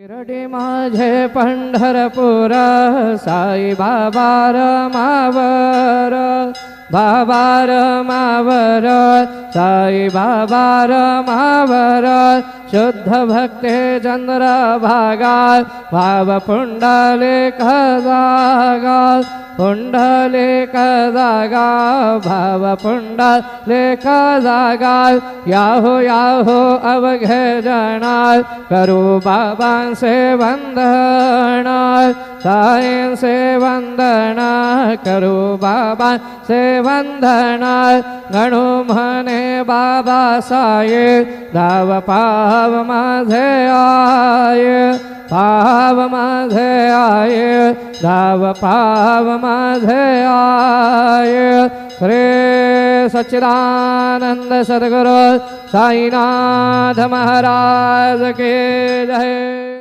शिरडी माझे पंढरपूर साई बाबा रमावर बाबा रमावर साई बाबा रमावर शुद्ध भक्ते चंद्र भागा भाव पुंडलिक जागा पुंडलिक जागा भाव पुंडलिक जागा याहो याहो अवघे जना करू बाबांसे वंदना साईं से वंदना करू बाबा से वंदना गणू म्हणे बाबा साई धाव पाव माझे आये पाव माझे आये धाव पाव माझे आये श्री सच्चिदानंद सद्गुरु साईनाथ महाराज के जय।